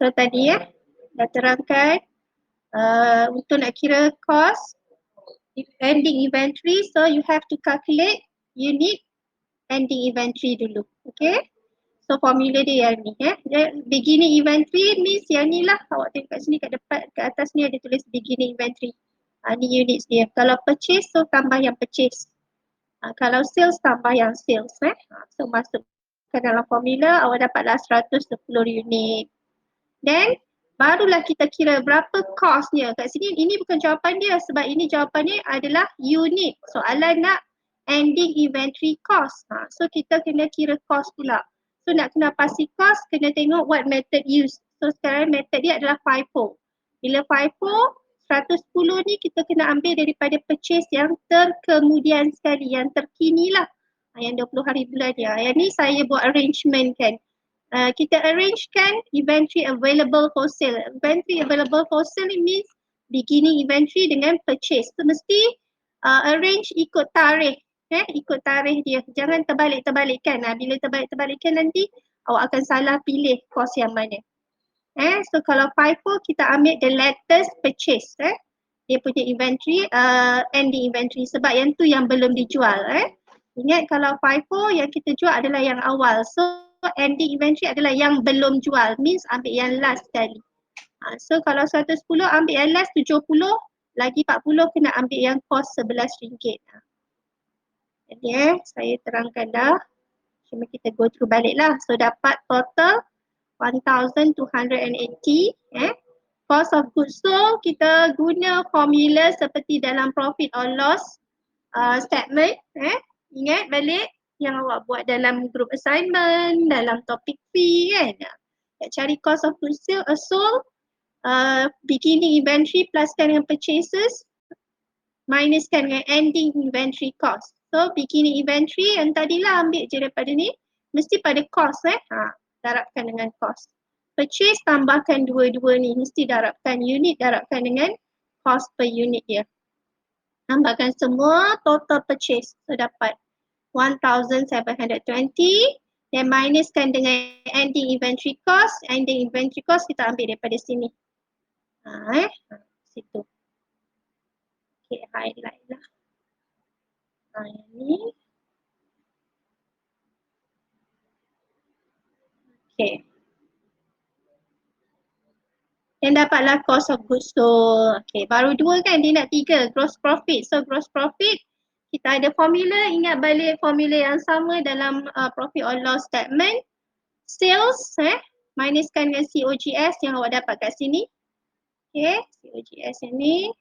So tadi dah terangkan untuk nak kira cost ending inventory, so you have to calculate unit ending inventory dulu. Okay. So formula dia yang ni beginning inventory means yang ni lah, awak tengok kat sini kat depan, kat atas ni ada tulis beginning inventory. Ni units dia. Kalau purchase, so tambah yang purchase. Kalau sales, tambah yang sales. So masukkan dalam formula, awak dapatlah 110 unit. Then barulah kita kira berapa costnya. Kat sini ini bukan jawapan dia sebab ini jawapannya adalah unit. Soalan nak ending inventory cost. So kita kena kira cost pula. So nak kena pasti cost, kena tengok what method used. So sekarang method dia adalah FIFO. Bila FIFO, 110 ni kita kena ambil daripada purchase yang terkemudian sekali, yang terkini lah. Yang 20 hari bulan dia. Yang ni saya buat arrangement kan. Kita arrangekan inventory available for sale. Inventory available for sale ni means beginning inventory dengan purchase. So mesti arrange ikut tarikh. Ikut tarikh dia. Jangan terbalik-terbalikkan. Bila terbalik-terbalikkan nanti awak akan salah pilih cost yang mana. So kalau FIFO kita ambil the latest purchase. Dia punya inventory, ending inventory sebab yang tu yang belum dijual. Ingat kalau FIFO yang kita jual adalah yang awal. So ending inventory adalah yang belum jual, means ambil yang last sekali. So kalau 110 ambil yang last 70, lagi 40 kena ambil yang cost RM11. Jadi saya terangkan dah. Cuma kita go through balik lah. So dapat total 1280. Cost of goods sold kita guna formula seperti dalam profit or loss statement. Ingat balik yang awak buat dalam group assignment, dalam topik fee kan. Nak cari cost of goods sold, beginning inventory pluskan dengan purchases, minuskan dengan ending inventory cost. So beginning inventory yang tadilah ambil je daripada ni, mesti pada cost darabkan dengan cost. Purchase tambahkan dua-dua ni, mesti darabkan unit, darabkan dengan cost per unit dia. Tambahkan semua total purchase. So dapat 1720, dan minuskan dengan ending inventory cost. Ending inventory cost kita ambil daripada sini. Situ. Okay, highlight lah. Yang ni. Okay. Yang dapatlah cost of goods sold. Okay, baru 2 kan, dia nak 3. Gross profit. So gross profit, kita ada formula, ingat balik formula yang sama dalam profit or loss statement. Sales, minuskan dengan COGS yang awak dapat kat sini. Okay, COGS yang ni.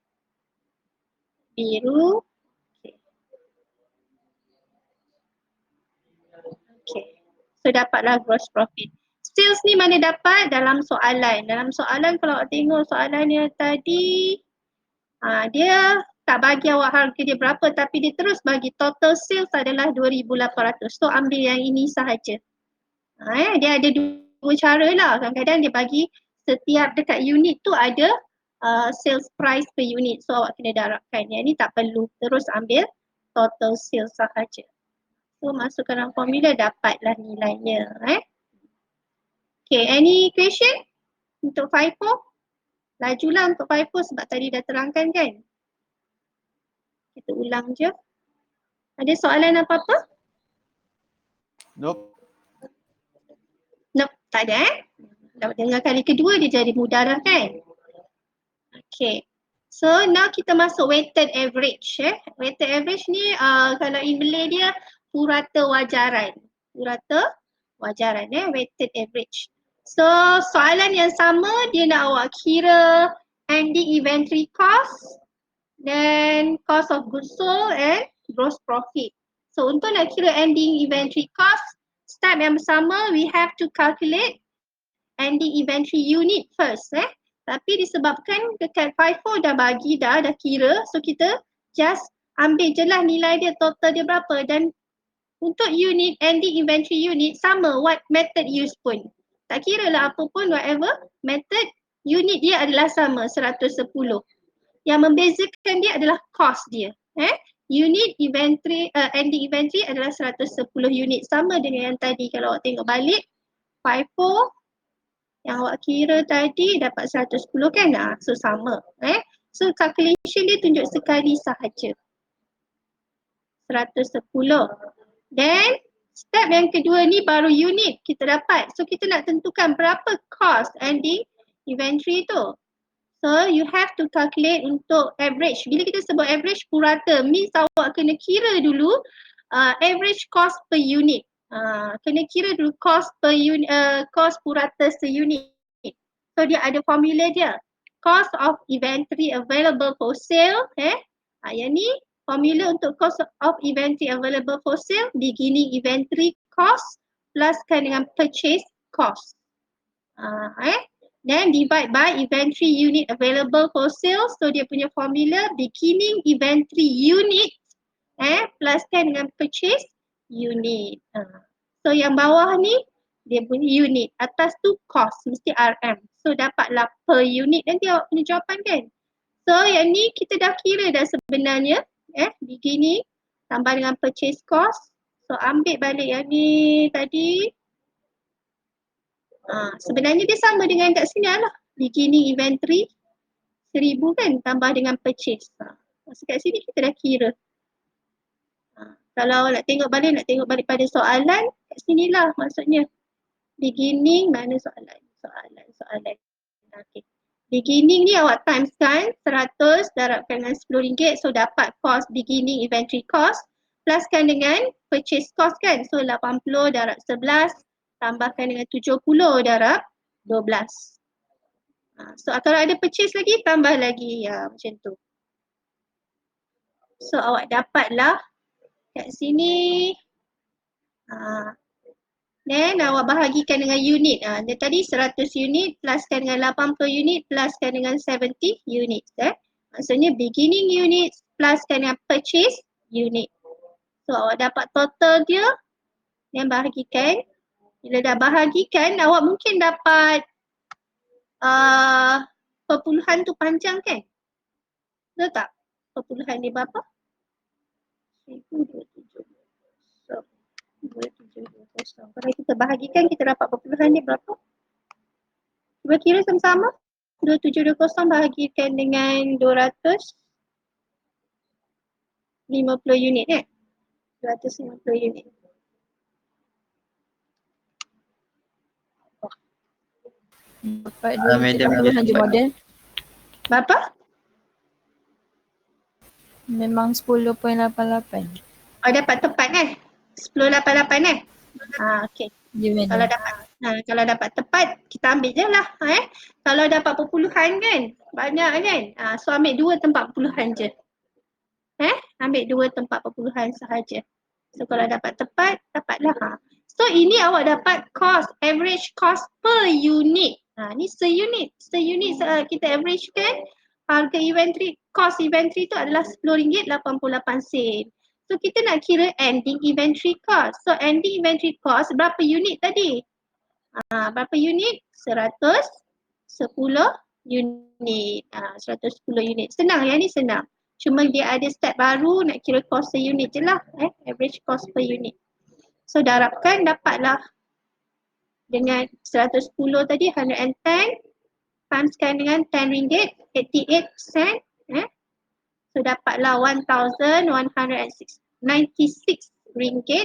Biru. Okay. So dapatlah gross profit. Sales ni mana dapat? Dalam soalan. Dalam soalan kalau awak tengok soalannya tadi, dia tak bagi awak harga dia berapa tapi dia terus bagi total sales adalah 2,800. So ambil yang ini sahaja. Dia ada dua cara lah. Kadang-kadang dia bagi setiap dekat unit tu ada sales price per unit. So awak kena darabkan. Yang ni tak perlu. Terus ambil total sales sahaja. So masukkan dalam formula, dapatlah nilainya. Okay, any question untuk FIFO? Lajulah untuk FIFO sebab tadi dah terangkan kan? Kita ulang je. Ada soalan apa-apa? Nope. Nope, tak ada Dah dengar kali kedua dia jadi mudah dah kan? Okay. So now kita masuk weighted average. Weighted average ni kalau in Malay dia purata wajaran. Purata wajaran weighted average. So soalan yang sama dia nak awak kira ending inventory cost, then cost of goods sold and gross profit. So untuk nak kira ending inventory cost, step yang sama, we have to calculate ending inventory unit first. Tapi disebabkan dekat FIFO dah bagi dah kira, so kita just ambil je lah nilai dia, total dia berapa. Dan untuk unit, ending inventory unit sama what method use pun. Tak kira lah apa pun, whatever method, unit dia adalah sama 110. Yang membezakan dia adalah cost dia. Unit inventory, ending inventory adalah 110 unit. Sama dengan yang tadi kalau awak tengok balik. FIFO Yang awak kira tadi dapat 110 kan? So sama. So calculation dia tunjuk sekali sahaja. 110. Then step yang kedua ni baru unit kita dapat. So kita nak tentukan berapa cost ending inventory tu. So you have to calculate untuk average. Bila kita sebut average purata means awak kena kira dulu average cost per unit. Kena kira dulu cost per unit, cost purata seunit. So dia ada formula dia. Cost of inventory available for sale. Yang ni formula untuk cost of inventory available for sale, beginning inventory cost pluskan dengan purchase cost. Then divide by inventory unit available for sale. So dia punya formula beginning inventory unit pluskan dengan purchase unit. So yang bawah ni dia punya unit, atas tu cost, mesti RM. So dapatlah per unit, nanti awak punya jawapan kan. So yang ni kita dah kira dah sebenarnya, beginning tambah dengan purchase cost. So ambil balik yang ni tadi. Sebenarnya dia sama dengan kat sini lah. Beginning inventory 1000 kan tambah dengan purchase. Masa kat sini kita dah kira. Kalau nak tengok balik pada soalan, kat sinilah maksudnya. Beginning mana soalan. Okay. Beginning ni awak times kan 100 darabkan dengan RM10. So dapat cost beginning inventory cost pluskan dengan purchase cost kan. So 80 darab 11 tambahkan dengan 70 darab 12. So kalau ada purchase lagi tambah lagi macam tu. So awak dapatlah kat sini. Then awak bahagikan dengan unit. Dia tadi 100 unit pluskan dengan 80 unit pluskan dengan 70 unit. Maksudnya beginning unit pluskan dengan purchase unit. So awak dapat total dia dan bahagikan. Bila dah bahagikan awak mungkin dapat perpuluhan tu panjang kan? Betul tak? Perpuluhan dia berapa? 2720. Kalau kita bahagikan kita dapat perpuluhan dia berapa? Cuba kira sama-sama. 2720 bahagikan dengan 250 unit 250 unit. Dapat 240 je model. Berapa? Memang 10.88. Oh dapat tepat 10.88 okey. Ya, Kalau dapat tepat kita ambil je lah Kalau dapat perpuluhan kan banyak kan so ambil 2 tempat perpuluhan je. Ambil 2 tempat perpuluhan sahaja. So kalau dapat tepat dapatlah So ini awak dapat cost, average cost per unit. Ni seunit kita average kan harga inventory, cost inventory tu adalah RM10.88. So kita nak kira ending inventory cost. So ending inventory cost berapa unit tadi? Berapa unit? 110 unit. 110 unit. Senang yang ni senang. Cuma dia ada step baru nak kira cost per unit je lah. Average cost per unit. So darabkan dapatlah dengan 110 tadi 110 timeskan dengan RM10.88. So dapatlah RM1,196.80.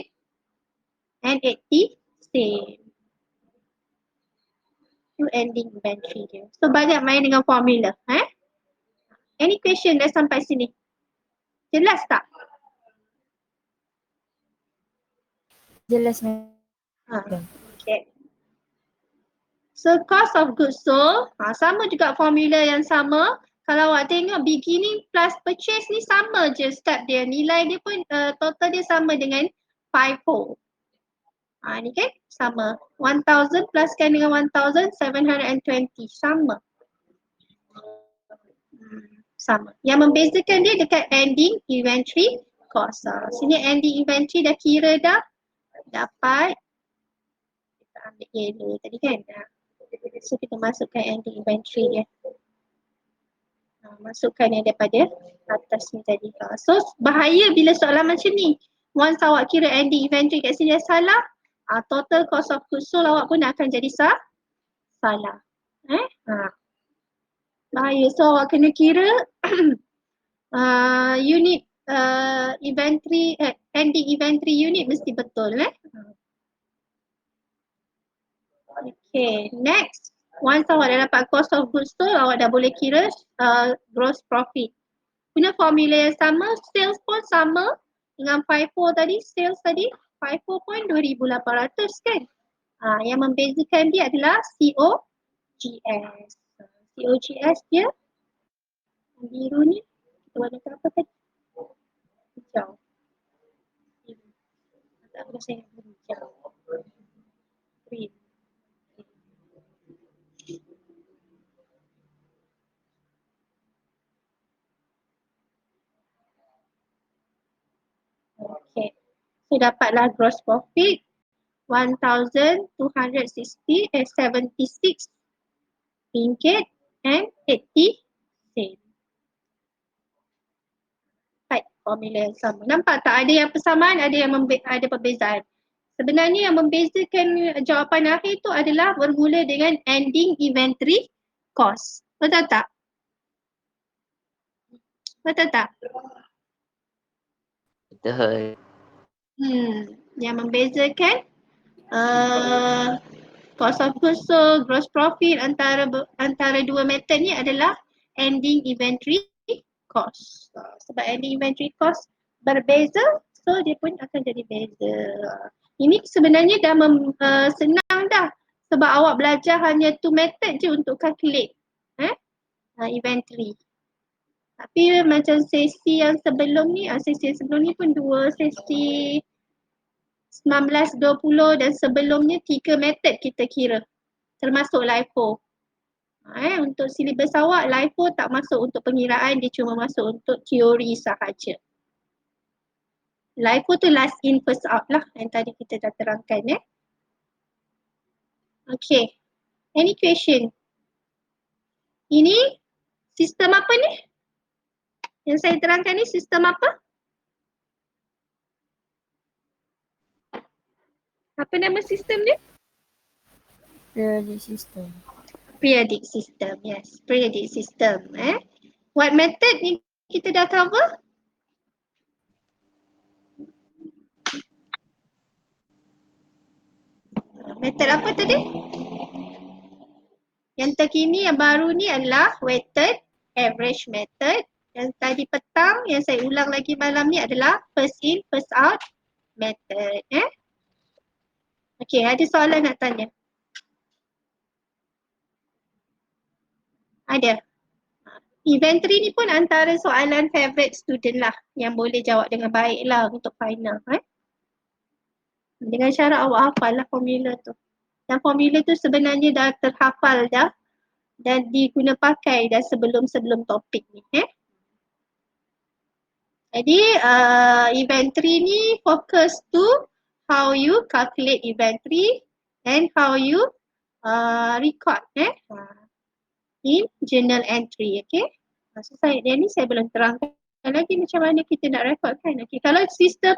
Itu ending inventory dia. So banyak main dengan formula. Any question dah sampai sini? Jelas tak? jelas. Okay. So cost of goods sold, sama juga formula yang sama. Kalau awak tengok beginning plus purchase ni sama je step dia. Nilai dia pun total dia sama dengan 50. Ni kan sama. 1000 pluskan dengan 1720 sama. Sama. Yang membezakan dia dekat ending inventory cost. Sini ending inventory dah kira dah. Dapat. Kita ambil yellow tadi kan. So kita masukkan ending inventory dia. Masukkan yang daripada atas ni tadi. So bahaya bila soalan macam ni. Once awak kira ending inventory kat sini dah salah, total cost of goods sold awak pun akan jadi salah. Bahaya. So awak kena kira unit inventory, ending inventory unit mesti betul. Okay, next. Once awak dah dapat cost of goods sold, awak dah boleh kira gross profit. Guna formula yang sama, sales pun sama dengan FIFO tadi, sales tadi, FIFO pun 2,800 kan. Yang membezakan dia adalah COGS. COGS dia, yang biru ni, kita warnakan apa tadi? Hijau. Tak apa saya hijau. Green. Okay. So dapatlah gross profit 1,276 ringgit and 80 sen. Baik, formula yang sama. Nampak tak ada yang persamaan, ada yang ada perbezaan. Sebenarnya yang membezakan jawapan akhir tu adalah bermula dengan ending inventory cost. Betul tak? Betul tak? Betul. Yang membezakan cost of goods sold, gross profit antara dua method ni adalah ending inventory cost. Sebab ending inventory cost berbeza, so dia pun akan jadi beza. Ini sebenarnya dah senang dah. Sebab awak belajar hanya 2 method je untuk calculate inventory. Tapi macam sesi yang sebelum ni, pun 2 sesi 19, 20 dan sebelumnya 3 method kita kira. Termasuk LIFO. Untuk silibus awak, LIFO tak masuk untuk pengiraan, dia cuma masuk untuk teori sahaja. LIFO tu last in first out lah yang tadi kita dah terangkan. Okay. Any question? Ini sistem apa ni? Yang saya terangkan ni sistem apa? Apa nama sistem ni? Periodic system. Periodic system, yes. Periodic system. What method ni kita dah cover? Method apa tadi? Yang terkini, yang baru ni adalah weighted average method. Yang tadi petang, yang saya ulang lagi malam ni adalah first in, first out method. Okay, ada soalan nak tanya? Ada. Inventory ni pun antara soalan favourite student lah yang boleh jawab dengan baik lah untuk final. Dengan syarat awak hafal lah formula tu. Dan formula tu sebenarnya dah terhafal dah dan diguna pakai dah sebelum topik ni. Jadi inventory ni fokus to how you calculate inventory and how you record in journal entry. Okay. So saya belum terangkan lagi macam mana kita nak record kan. Okay. Kalau sistem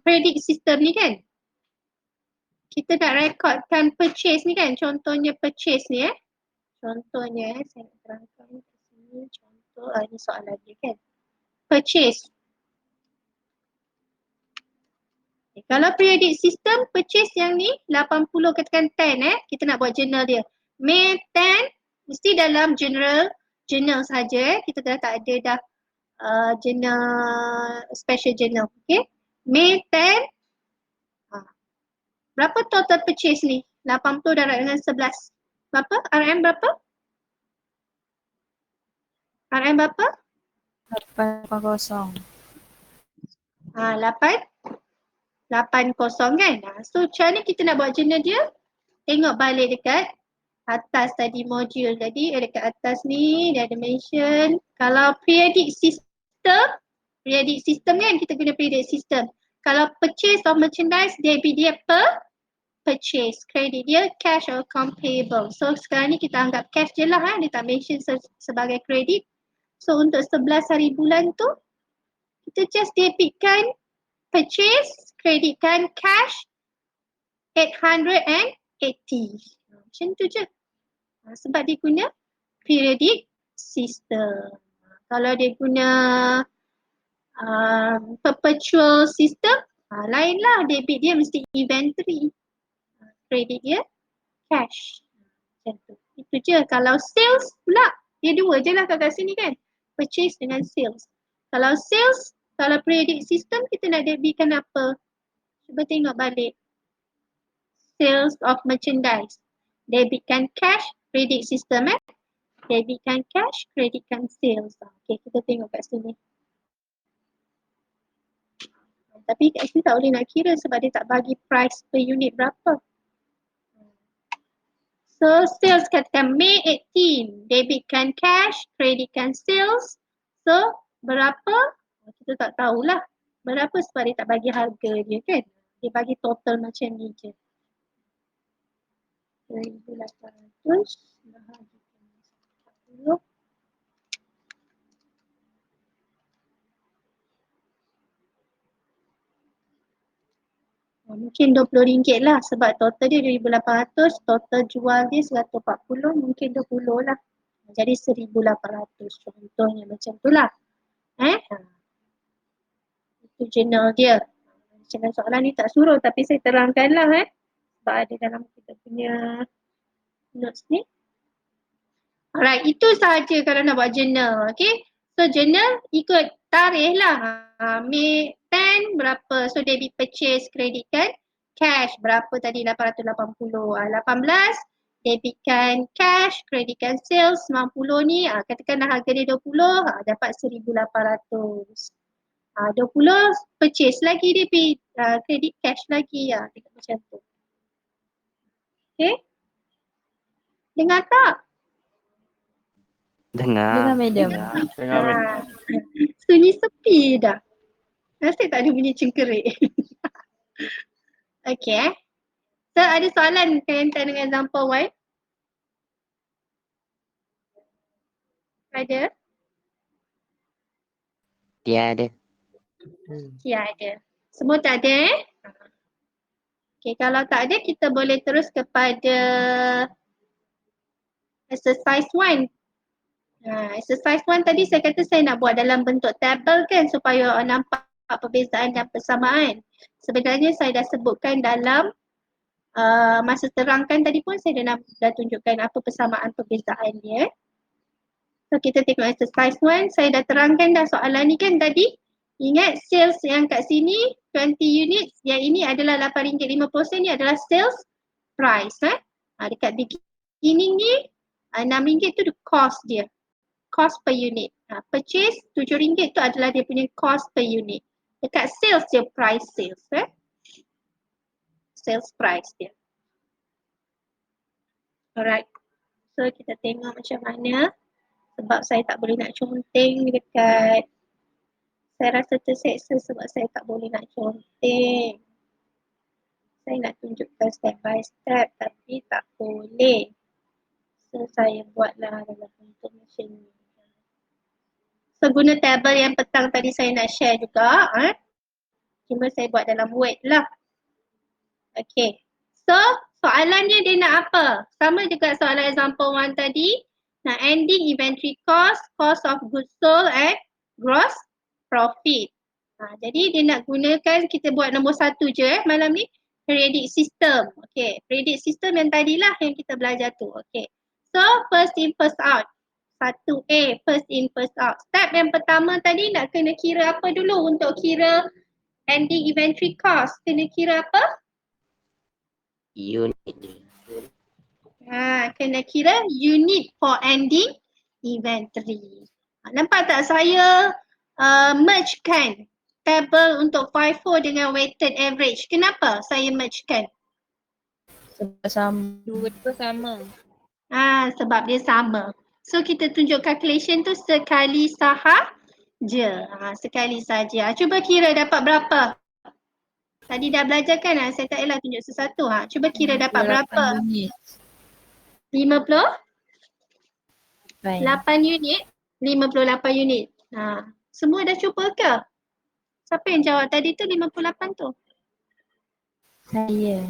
predict system ni kan, kita nak recordkan purchase ni kan, contohnya purchase ni contohnya saya nak terangkan di sini contoh ini soalan dia kan. Purchase. Okay, kalau periodic system purchase yang ni 80 katakan 10 kita nak buat journal dia. May 10 mesti dalam journal saja kita dah tak ada dah journal special journal. Okay. May 10 berapa total purchase ni? 80 darab dengan 11. Berapa? RM berapa? RM berapa? 880. 880 kan? So macam ni kita nak buat journal dia. Tengok balik dekat atas tadi modul tadi. Dekat atas ni dia ada mention. Kalau periodic system kan kita guna periodic system. Kalau purchase of merchandise dia per purchase. Kredit dia cash or account payable. So sekarang ni kita anggap cash je lah. Dia tak mention sebagai kredit. So untuk 11 hari bulan tu kita just debitkan purchase, kreditkan cash 880. Macam tu je. Sebab dia guna periodic system. Kalau dia guna perpetual system, lainlah, debit dia mesti inventory, credit dia cash. Macam tu. Itu je. Kalau sales pula, dia dua je lah kat sini kan. Purchase dengan sales. Kalau sales, kalau periodic system kita nak debitkan apa? Cuba tengok balik. Sales of merchandise. Debitkan cash, credit system Debitkan cash, creditkan sales. Okay, kita tengok kat sini. Tapi kat sini tak boleh nak kira sebab dia tak bagi price per unit berapa. So sales katakan May 18, debitkan cash, creditkan sales. So berapa? Kita tak tahulah. Berapa sebab dia tak bagi harga dia kan. Dia bagi total macam ni je. 2,800 bahagikan 40. Mungkin RM20 lah sebab total dia 2,800, total jual dia 140, mungkin 20 lah. Jadi 1,800 contohnya macam tu lah. Itu journal dia. Macam soalan ni tak suruh tapi saya terangkan lah sebab ada dalam kita punya notes ni. Alright, itu sahaja kalau nak buat journal. Okay. So journal ikut tarikh lah. May 10 berapa. So debit purchase, creditkan cash berapa tadi 880. 18 debitkan cash, creditkan sales 90 ni. Katakanlah harga dia 20, dapat 1,800. 20 purchase lagi dia credit cash lagi. Tengok macam tu. Okay. Dengar tak? Dengar madam. Sunyi sepi dah. Nasib tak ada bunyi cengkerik. Okay. So ada soalan kaitan dengan example Y? Ada? Tiada. Tiada. Semua tak ada Okay, kalau tak ada kita boleh terus kepada exercise 1. Exercise 1 tadi saya kata saya nak buat dalam bentuk tabel kan supaya nampak perbezaan dan persamaan. Sebenarnya saya dah sebutkan dalam masa terangkan tadi pun saya dah tunjukkan apa persamaan perbezaan dia. So kita tengok exercise 1, saya dah terangkan dah soalan ni kan tadi. Ingat sales yang kat sini 20 units, yang ini adalah RM8.50 ni adalah sales price. Dekat beginning ni RM6 tu the cost dia. Cost per unit. Purchase RM7 tu adalah dia punya cost per unit. Dekat sales dia price sales. Sales price dia. Alright. So kita tengok macam mana. Sebab saya tak boleh nak conteng dekat. Saya rasa terseksa sebab saya tak boleh nak conteng. Saya nak tunjukkan step by step tapi tak boleh. So saya buatlah dalam bentuk macam ni. So guna tabel yang petang tadi saya nak share juga. Cuma saya buat dalam Word lah. Okay. So soalannya dia nak apa? Sama juga soalan example 1 tadi. Nak ending inventory cost, cost of goods sold and gross profit. Jadi dia nak gunakan, kita buat nombor 1 je malam ni. Periodic system. Okay. Periodic system yang tadilah yang kita belajar tu. Okay. So first in first out. 1A, first in first out. Step yang pertama tadi nak kena kira apa dulu untuk kira ending inventory cost? Kena kira apa? Unit. Kena kira unit for ending inventory. Nampak tak saya mergekan table untuk FIFO dengan weighted average. Kenapa saya mergekan? Sebab sama. Dua tu sama. Sebab dia sama. So kita tunjuk calculation tu sekali sahaja. Sekali saja. Cuba kira dapat berapa? Tadi dah belajar kan? Saya tak payahlah tunjuk sesuatu. Cuba kira dapat berapa? 8 unit. 58 Fine. unit. 58 unit. Semua dah cuba ke? Siapa yang jawab tadi tu 58 tu? Saya.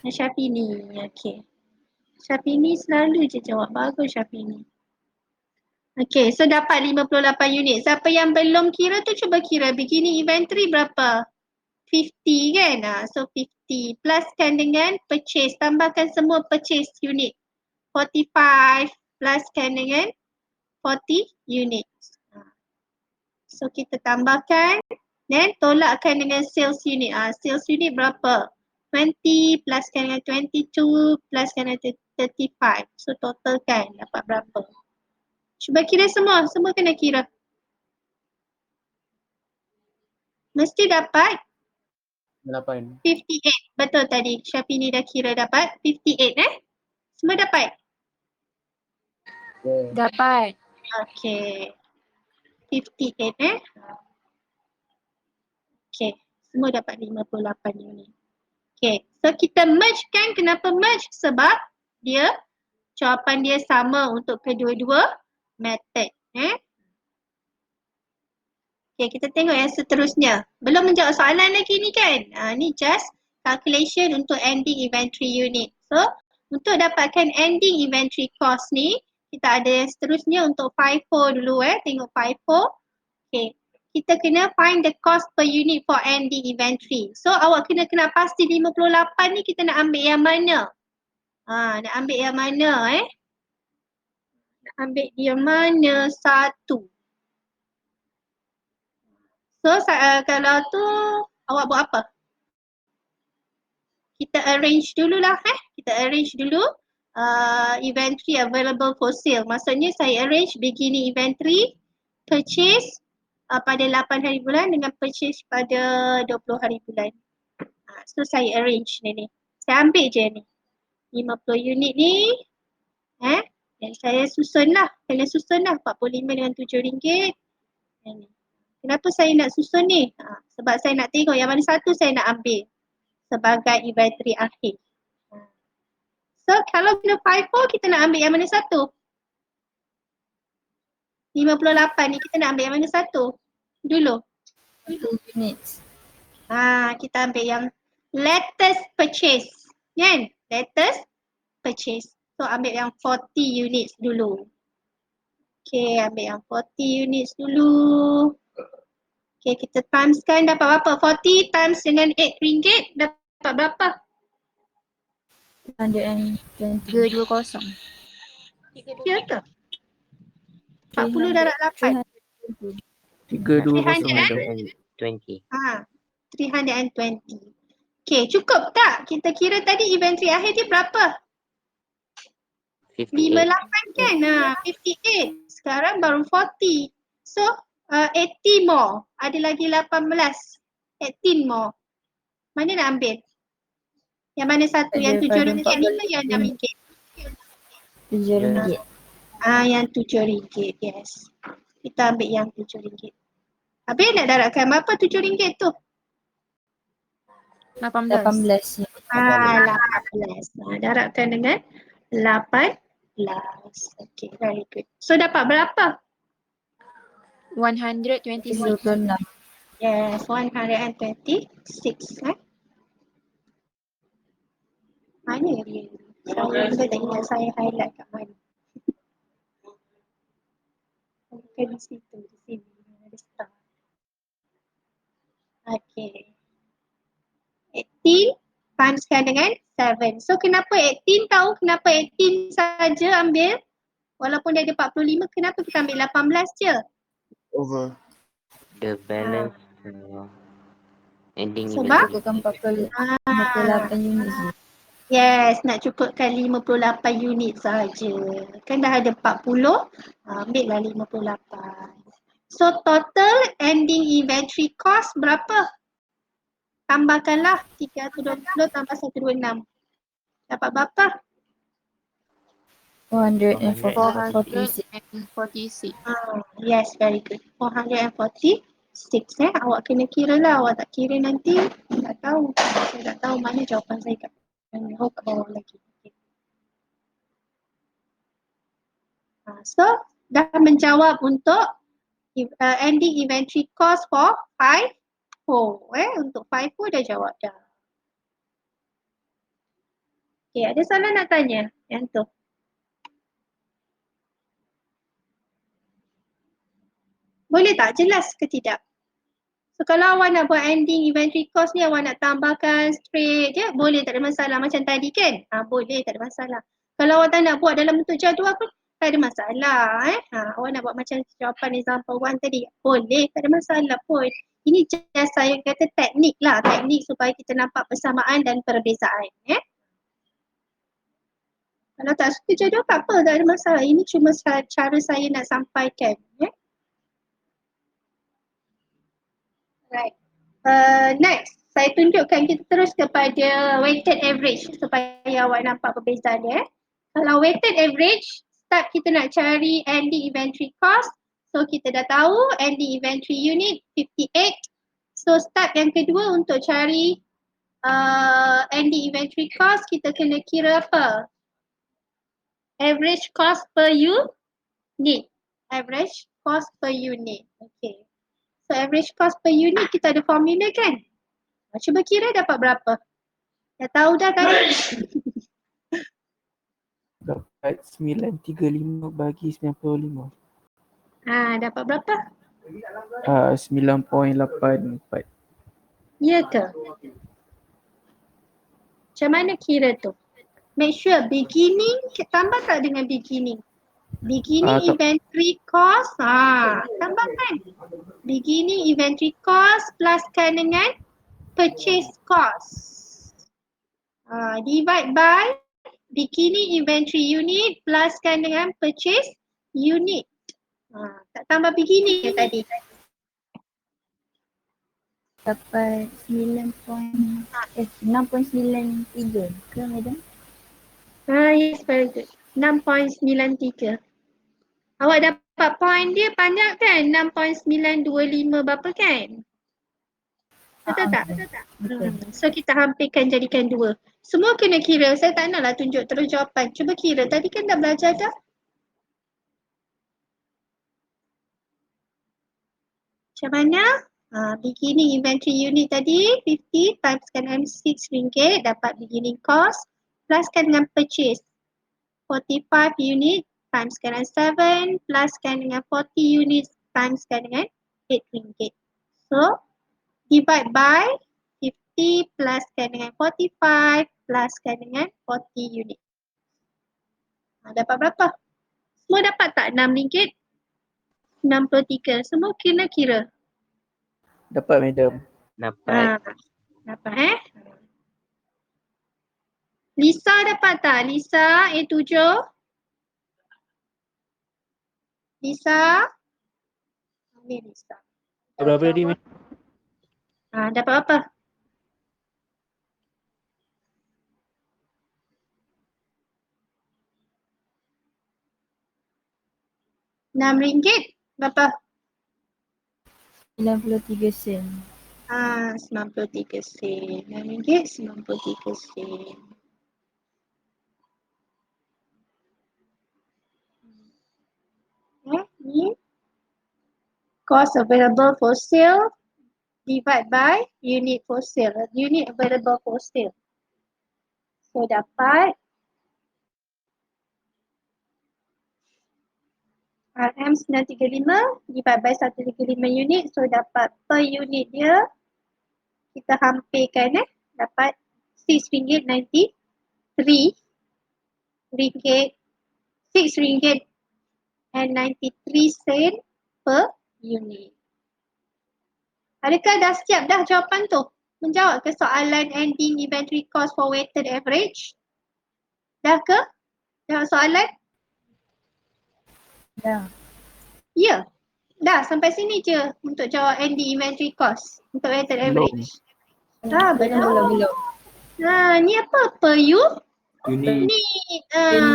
Syafini. Okay. Syafini selalu je jawab. Bagus Syafini. Okay, so dapat 58 unit. Siapa yang belum kira tu cuba kira beginning inventory berapa? 50 kan? So 50 pluskan dengan purchase. Tambahkan semua purchase unit. 45 pluskan dengan 40 units. So kita tambahkan then tolakkan dengan sales unit. Sales unit berapa? 20 pluskan dengan 22 pluskan dengan 35. So totalkan dapat berapa? Cuba kira semua. Semua kena kira. Mesti dapat 8. 58. Betul tadi. Syafini dah kira dapat 58 Semua dapat? Dapat. Okay. 58 Okay. Semua dapat 58 unit. Okay. So kita merge kan. Kenapa merge? Sebab dia jawapan dia sama untuk kedua-dua method. Okay, kita tengok yang seterusnya. Belum menjawab soalan lagi ni kan? Ni just calculation untuk ending inventory unit. So, untuk dapatkan ending inventory cost ni, kita ada yang seterusnya untuk FIFO dulu Tengok FIFO. Okay, kita kena find the cost per unit for ending inventory. So, awak kena pasti 58 ni kita nak ambil yang mana? Nak ambil yang mana Nak ambil yang mana? Satu. So kalau tu awak buat apa? Kita arrange dululah Kita arrange dulu inventory available for sale. Maksudnya saya arrange beginning inventory, purchase pada 8 hari bulan dengan purchase pada 20 hari bulan. So saya arrange ni. Saya ambil je ni. 50 unit ni. Dan saya susun lah. Kena susun lah 45 dengan RM7. Kenapa saya nak susun ni? Sebab saya nak tengok yang mana satu saya nak ambil sebagai inventory akhir. So kalau guna FIFO kita nak ambil yang mana satu? 58 ni kita nak ambil yang mana satu? Dulu. 2 units. Kita ambil yang latest purchase. Kan? Latest purchase. So ambil yang 40 units dulu. Okay, ambil yang 40 units dulu. Okay, kita timeskan dapat berapa? 40 times dengan RM8 dapat berapa? 320. 3 ke? 40 darab 8. 320. 20. 320. Okay, cukup tak? Kita kira tadi inventory akhir dia berapa? 58 kan? 58. Sekarang baru 40. So, 80 more. Ada lagi 18. 18 more. Mana nak ambil? Yang mana satu? Yang RM7 ni ke yang RM6? RM7. Yang RM7. Yes. Kita ambil yang RM7. Habis nak darabkan berapa RM7 tu? 18. 18. Darabkan dengan 18. Okay, very good. So dapat berapa? 126. Yes, 126. Mana dia? Saya juga tak ingat saya highlight kat mana. Bukan di situ, di sini. Ada star. Okay. 18 timeskan dengan 7. So kenapa 18 tahu kenapa 18 saja ambil? Walaupun dia ada 45, kenapa kita ambil 18 je? Over. The balance ending Sebab? inventory. Cukupkan 48 unit je. Yes, nak cukupkan 58 unit saja. Kan dah ada 40, ambillah 58. So total ending inventory cost berapa? Tambahkanlah 320 tambah 126. Dapat berapa? 446. 46. Yes, very good. 446. Awak kena kira lah. Awak tak kira nanti tak tahu. Saya tak tahu mana jawapan saya kat kat bawah lagi. Okay. So, dah menjawab untuk ending inventory cost for FIFO. Untuk FIFO dah jawab dah. Okay, ada soalan nak tanya? Yang tu. Boleh tak? Jelas ke tidak? So kalau awak nak buat ending inventory cost ni, awak nak tambahkan straight je, boleh, tak ada masalah macam tadi kan? Boleh, tak ada masalah. Kalau awak tak nak buat dalam bentuk jadual pun tak ada masalah. Awak nak buat macam jawapan example 1 tadi, boleh, tak ada masalah pun. Ini just saya kata teknik lah, teknik supaya kita nampak persamaan dan perbezaan. Kalau tak suka jadual tak apa, tak ada masalah. Ini cuma cara saya nak sampaikan. Right. Next, saya tunjukkan, kita terus kepada weighted average supaya awak nampak perbezaan dia. Kalau weighted average, start kita nak cari ending inventory cost. So kita dah tahu ending inventory unit 58. So start yang kedua untuk cari ending inventory cost, kita kena kira apa? Average cost per unit. Average cost per unit. Okay. So average cost per unit kita ada formula kan? Cuba kira dapat berapa? Dah tahu dah kan? Dapat 935 bagi 95. Dapat berapa? 9.84. Ya ke? Macam mana kira tu? Make sure beginning, tambah tak dengan beginning? Beginning inventory cost, tambahkan. Beginning inventory cost pluskan dengan purchase cost. Divide by beginning inventory unit pluskan dengan purchase unit. Tak tambah beginning ke tadi? Dapat 6.93 ke madam? Yes, very good. 6.93. Awak dapat point dia banyak kan? 6.925 berapa kan? Betul tak? Betul. So kita hampirkan jadikan 2. Semua kena kira. Saya tak naklah tunjuk terus jawapan. Cuba kira. Tadi kan dah belajar dah. Macam mana? Beginning inventory unit tadi 50 timeskan RM6 dapat beginning cost pluskan dengan purchase 45 unit timeskan dengan 7 pluskan dengan 40 unit timeskan dengan RM8. So divide by 50 pluskan dengan 45 pluskan dengan 40 unit. Dapat berapa? Semua dapat tak RM6.63? Semua kena kira. Dapat madam. Dapat. Dapat Lisa dapat tak? Lisa A7? Lisa? Ambil Lisa. Berapa tadi? Dapat apa? RM6 berapa? 93 sen. 93 sen. RM6 93 sen. Ni cost available for sale divide by unit for sale. Unit available for sale. So dapat RM935 divide by 135 unit. So dapat per unit dia kita hampirkan dapat RM6.93 RM6.93 per unit. Adakah dah siap dah jawapan tu? Menjawab ke soalan ending inventory cost for weighted average? Dah ke? Jawab soalan? Dah. Ya. Dah sampai sini je untuk jawab ending inventory cost untuk weighted average. Belum. Ni apa? Per unit.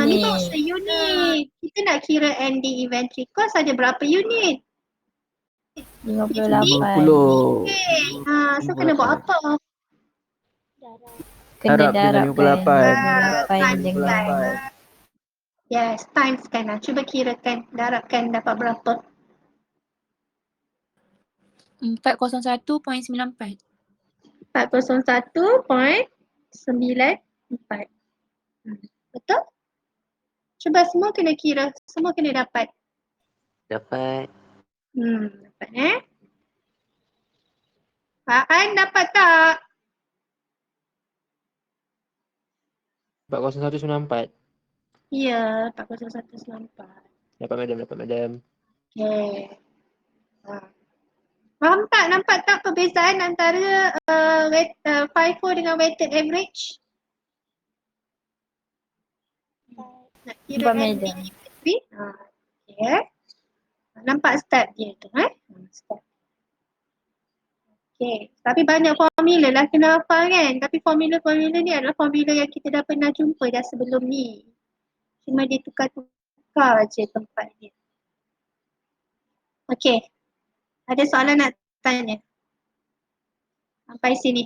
Ni maksud unit. Kita nak kira ending inventory cost ada berapa unit? 58. 50. So kena buat apa? Kena Darab dengan darabkan 58 dengan Yes, times kan lah. Cuba kirakan, darabkan dapat berapa? 401.94. 401.94. Betul? Cuba semua kena kira, semua kena dapat. Dapat. Dapat Faan dapat tak? 40194. Ya, 40194. Dapat madam. Okay. Faham tak? Nampak tak perbezaan antara FIFO dengan weighted average? Nak kira Nampak, madam. NDV? Okay. Nampak step dia tu step. Okay. Tapi banyak formula lah kena hafal kan. Tapi formula-formula ni adalah formula yang kita dah pernah jumpa dah sebelum ni. Cuma dia tukar-tukar je tempat dia. Okay. Ada soalan nak tanya? Sampai sini.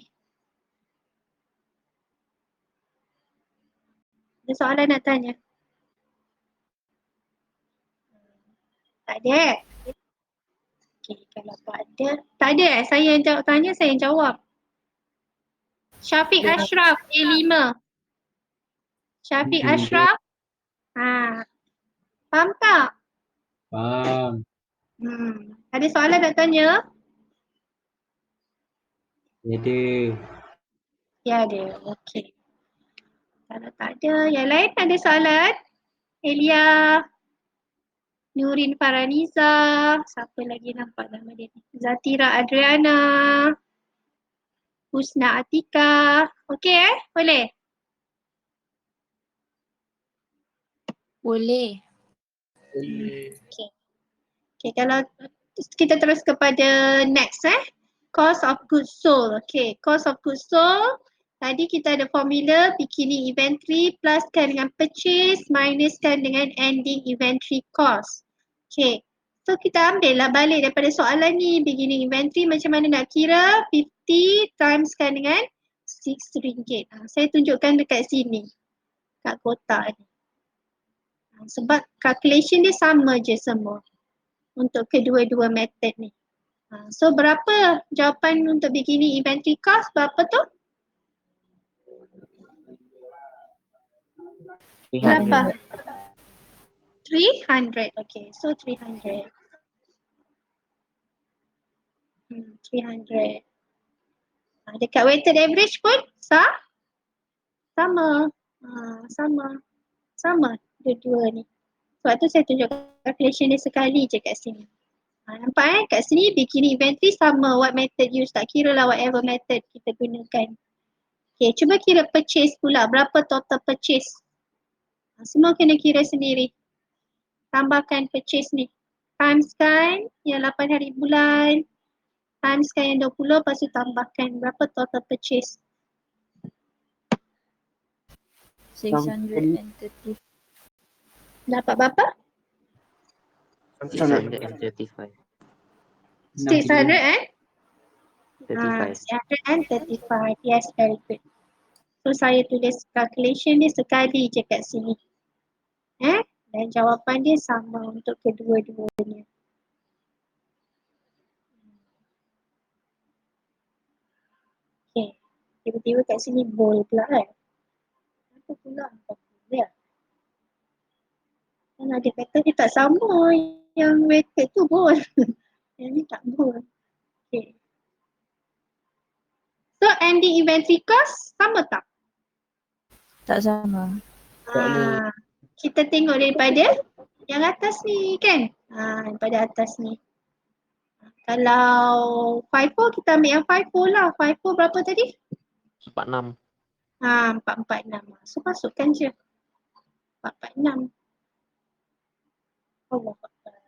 Ada soalan nak tanya? Tak ada. Okay, kalau tak ada. Tak ada saya yang jawab tanya, saya yang jawab. Syafiq Ashraf, A5. Syafiq Ashraf. Faham tak? Faham. Ada soalan nak tanya? Ada. Ya ada. Okey. Kalau tak ada, yang lain ada soalan? Elia, Nurin Faraniza, siapa lagi nampak nama dia? Zatira Adriana, Husna Atika. Okey boleh? Boleh. Okey. Okey, kalau kita terus kepada next cost of goods sold. Okey, cost of goods sold. Tadi kita ada formula beginning inventory pluskan dengan purchase minuskan dengan ending inventory cost. Okey. So kita ambil lah balik daripada soalan ni, beginning inventory macam mana nak kira 50 timeskan dengan RM6. Saya tunjukkan dekat sini. Kat kotak ni. Sebab calculation dia sama je semua. Untuk kedua-dua method ni. So berapa jawapan untuk beginning inventory cost? Berapa tu? Berapa? 300. Okay, so 300. 300. Dekat weighted average pun sama. Sama dua-dua ni. Sebab tu saya tunjuk calculation dia sekali je kat sini. Nampak kat sini beginning inventory sama what method use, tak kira lah whatever method kita gunakan. Okay, cuba kira purchase pula, berapa total purchase. Semua kena kira sendiri. Tambahkan purchase ni. Timeskan yang 8 hari bulan. Timeskan yang 20, lepas tu tambahkan berapa total purchase. 630. Dapat berapa? 635. 635. 35. 635. Yes, very good. So saya tulis calculation dia sekali je kat sini. Dan jawapan dia sama untuk kedua-duanya. Okay. Tiba-tiba kat sini bold pula kan. Kenapa pula? Ya. Kan ada kata dia tak sama. Yang weighted tu bold. Yang ni tak bold. Okay. So ending inventory cost sama tak? Tak sama. Kita tengok daripada yang atas ni kan? Daripada atas ni. Kalau FIFO kita ambil yang FIFO lah. FIFO berapa tadi? 46. 446. So masukkan je. 446. Allah Akbar.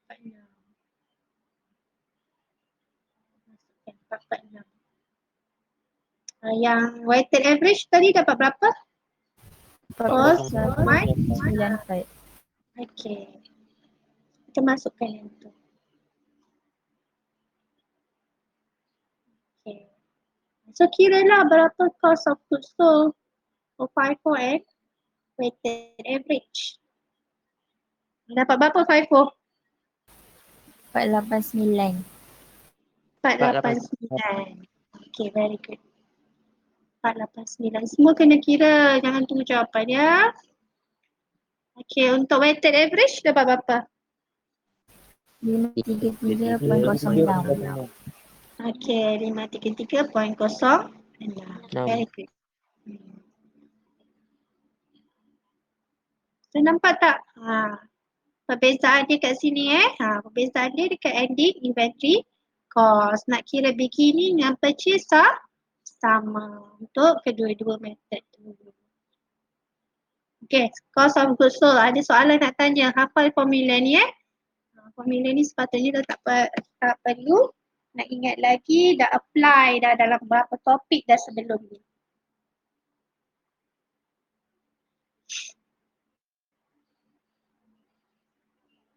446. Masukkan 446. Yang weighted average tadi dapat berapa? Cost 95. Okay. Kita masukkan yang tu. Okay. So kira lah berapa cost of goods sold for FIFO and weighted average. Dapat berapa FIFO? 489. 489. Okay, very good. 489. Semua kena kira, jangan tunggu jawapan ya. Okey, untuk weighted average dapat berapa? 533.06. Okey, 533.06. Very good. So, nampak tak? Perbezaan dia kat sini perbezaan dia dekat ending inventory cost. Nak kira beginning dengan purchase sama untuk kedua-dua method tu. Okay, cost of goods sold. Ada soalan nak tanya, hafal formula ni formula ni sepatutnya dah tak perlu nak ingat lagi, dah apply dah dalam beberapa topik dah sebelum ni.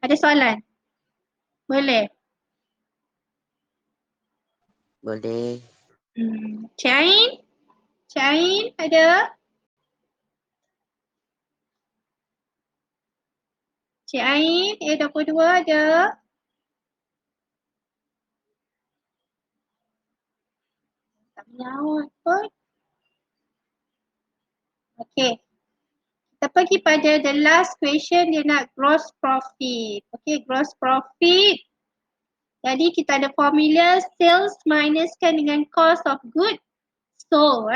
Ada soalan? Boleh? Boleh. Cik Ain? Cik Ain ada? Cik Ain, A22 ada? Tak menjawab pun. Okay. Kita pergi pada the last question, dia nak gross profit. Okay, gross profit. Jadi kita ada formula sales minuskan dengan cost of goods sold.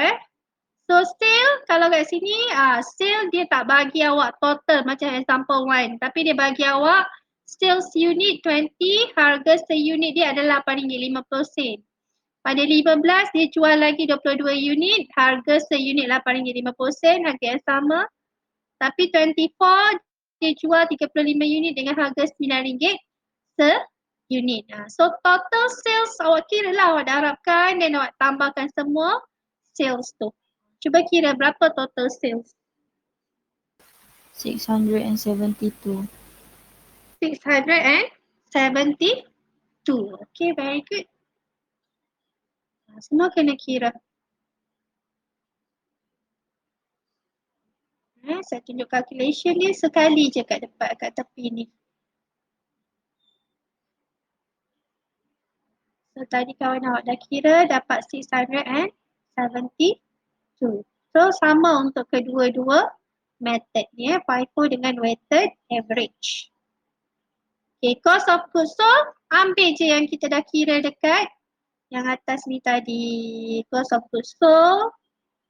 So still kalau kat sini sale dia tak bagi awak total macam example 1. Tapi dia bagi awak sales unit 20, harga se-unit dia adalah RM8.50. Pada 15 dia jual lagi 22 unit, harga se-unit RM8.50, harga yang sama. Tapi 24 dia jual 35 unit dengan harga RM9 se-unit. So total sales awak kira lah awak dah harapkan dan awak tambahkan semua sales tu. Cuba kira berapa total sales? 672. 672. Okay, very good. Semua kena kira. Saya tunjuk calculation dia sekali je kat depan, kat tepi ni. So tadi kawan awak dah kira dapat 672. So sama untuk kedua-dua method ni FIFO dengan weighted average. Okay, cost of goods sold, ambil je yang kita dah kira dekat yang atas ni tadi. Cost of goods sold,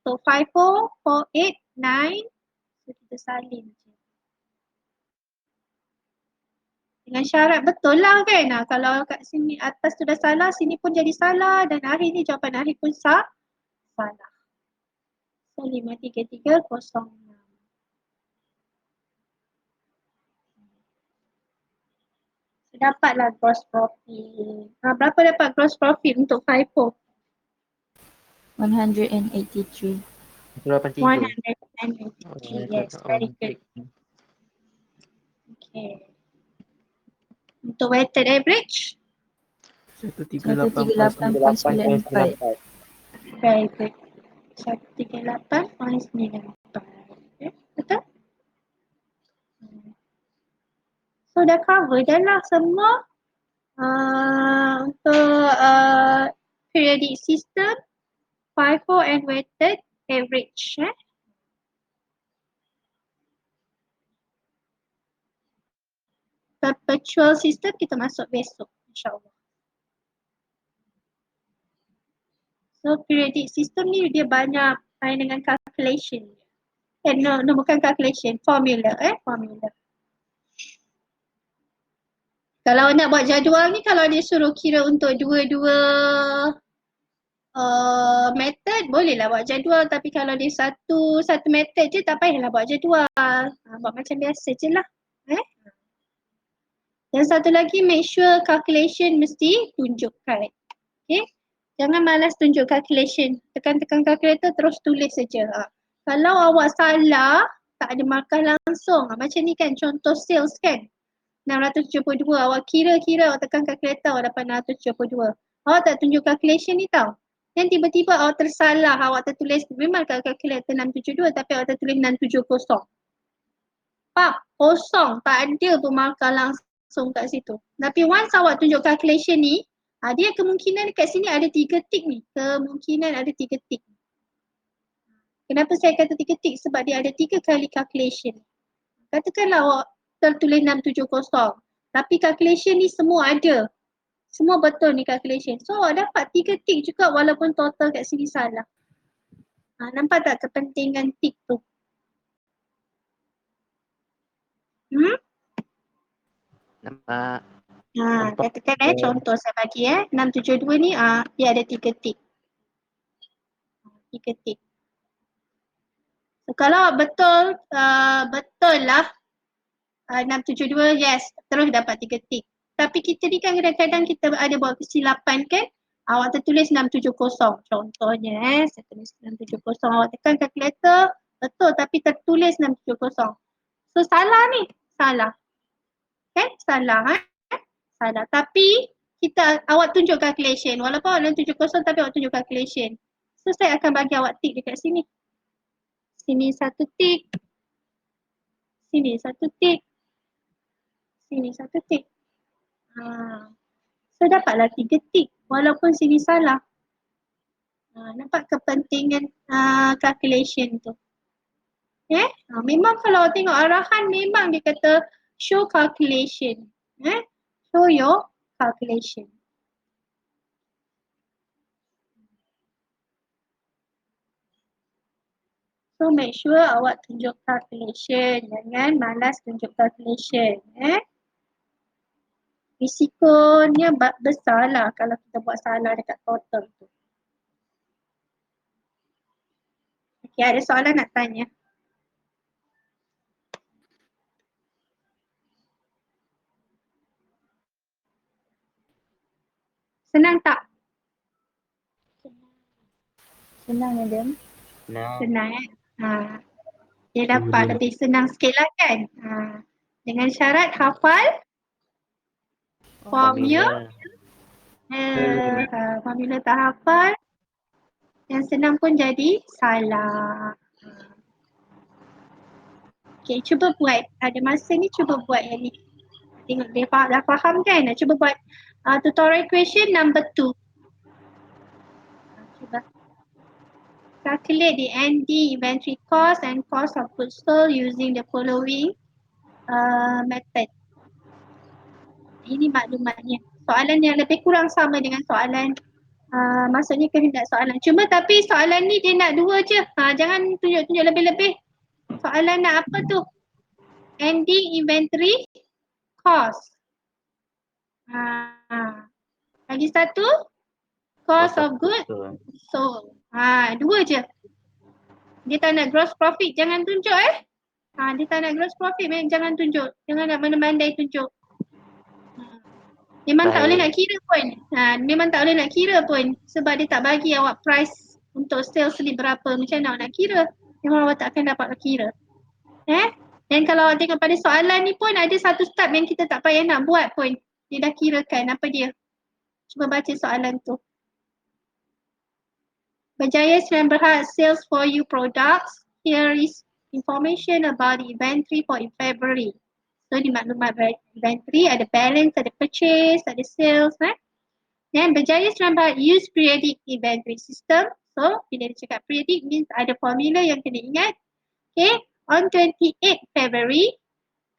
so FIFO 489. So kita salin je. Dengan syarat betul lah kan. Kalau kat sini atas tu dah salah, sini pun jadi salah dan akhir ni jawapan akhir pun salah. So 53306. So dapatlah gross profit. Berapa dapat gross profit untuk FIFO? 183. 183. 183. Yes, very good. Okay. Untuk weighted average? 138.94. Very good. 138.94. Okay, betul? So dah cover dah lah semua untuk periodic system, FIFO and weighted average. Perpetual system kita masuk besok insyaAllah. So periodic system ni dia banyak main dengan calculation. No, bukan calculation, formula. Formula. Kalau nak buat jadual ni, kalau dia suruh kira untuk dua-dua method, bolehlah buat jadual. Tapi kalau dia satu method je, tak payahlah buat jadual. Buat macam biasa je lah. Dan satu lagi, make sure calculation mesti tunjukkan. Okay. Jangan malas tunjuk calculation. Tekan-tekan calculator terus tulis saja. Kalau awak salah, tak ada markah langsung. Macam ni kan contoh sales kan. 672. Awak kira-kira awak tekan kalkulator awak dapat 672. Awak tak tunjuk calculation ni tau. Dan tiba-tiba awak tersalah. Awak tertulis memang kat kalkulator 672 tapi awak tertulis 670. Kosong. Tak ada pun markah langsung kat situ. Tapi once awak tunjuk calculation ni, dia kemungkinan dekat sini ada 3 tick ni. Kemungkinan ada 3 tick. Kenapa saya kata 3 tick? Sebab dia ada 3 kali calculation. Katakanlah awak tertulis 670. Tapi calculation ni semua ada. Semua betul ni calculation. So awak dapat 3 tick juga walaupun total kat sini salah. Nampak tak kepentingan tick tu? Nampak. Katakan contoh saya bagi 672 ni dia ada 3 tick. 3 tick. So kalau betul betul lah 672 yes, terus dapat 3 tick. Tapi kita ni kan kadang-kadang kita ada buat kesilapan kan. Awak tertulis 670 contohnya saya tulis 670, awak tekan kalkulator betul tapi tertulis 670. So salah ni, salah. Kan? Salah salah. Tapi awak tunjuk calculation walaupun awak 670 tapi awak tunjuk calculation. So saya akan bagi awak tick dekat sini. Sini 1 tick. Sini 1 tick. Sini 1 tick. So dapatlah 3 tick walaupun sini salah. Nampak kepentingan calculation tu. Memang kalau tengok arahan memang dia kata show calculation. Show your calculation. So make sure awak tunjuk calculation. Jangan malas tunjuk calculation. Risikonya besar lah kalau kita buat salah dekat total tu. Okay, ada soalan nak tanya? Senang tak? Senang madam. Nah. Senang Dia dapat lebih senang sikit lah kan. Dengan syarat hafal formula. Formula tak hafal, yang senang pun jadi salah. Okay, cuba buat. Ada masa ni cuba buat yang ni. Tengok dia dah faham kan? Cuba buat tutorial question number 2. Cuba. Calculate the ending inventory cost and cost of goods sold using the following method. Ini maklumatnya. Soalan yang lebih kurang sama dengan soalan maksudnya kehendak soalan. Cuma tapi soalan ni dia nak 2 je. Jangan tunjuk-tunjuk lebih-lebih. Soalan nak apa tu? Ending inventory cost. Lagi satu cost of goods sold. 2 je. Dia tak nak gross profit, jangan tunjuk dia tak nak gross profit, jangan tunjuk. Jangan nak pandai-pandai tunjuk. Memang tak boleh nak kira pun. Memang tak boleh nak kira pun sebab dia tak bagi awak price untuk sales ni berapa. Macam mana awak nak kira? Memang awak tak akan dapat kira. Dan kalau awak tengok pada soalan ni pun ada satu step yang kita tak payah nak buat pun. Dia dah kirakan apa dia. Cuba baca soalan tu. Berjaya Sdn Bhd sales for you products. Here is information about the inventory for in February. So di maklumat inventory ada balance, ada purchase, ada sales. Dan Berjaya Sdn Bhd use periodic inventory system. So bila dia cakap periodic means ada formula yang kena ingat. Okay, on 28 February,